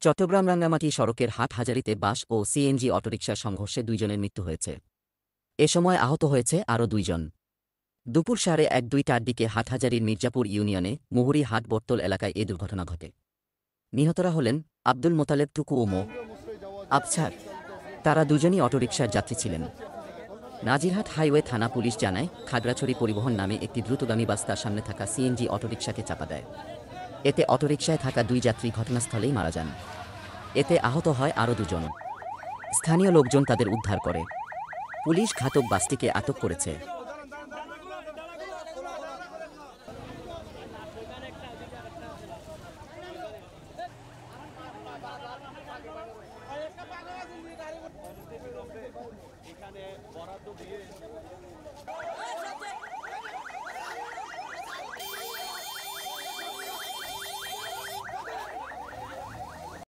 চট্টগ্রাম রাঙ্গামাটি সড়কের হাটহাজারীতে বাস ও সিএনজি অটোরিকশার সংঘর্ষে ২ জনের মৃত্যু হয়েছে। এ সময় আহত হয়েছে আরও ২ জন। দুপুর ১:২০-২টার দিকে হাটহাজারীর মির্জাপুর ইউনিয়নে মুহুরী হাট বটতল এলাকায় এ দুর্ঘটনা ঘটে। নিহতরা হলেন আব্দুল মোতালেব টুকু ও মো. আবছার। তারা দুজনই অটোরিকশার যাত্রী ছিলেন। নাজিরহাট হাইওয়ে থানা পুলিশ জানায়, খাগড়াছড়ি পরিবহন নামে একটি দ্রুতগামী বাস তার সামনে থাকা সিএনজি অটোরিকশাকে চাপা দেয়। এতে অটোরিকশায় থাকা ২ যাত্রী ঘটনাস্থলেই মারা যান। এতে আহত হয় আরও ২ জন। স্থানীয় লোকজন তাদের উদ্ধার করে। পুলিশ ঘাতক বাসটিকে আটক করেছে। এখানে বরাদ্দ দিয়ে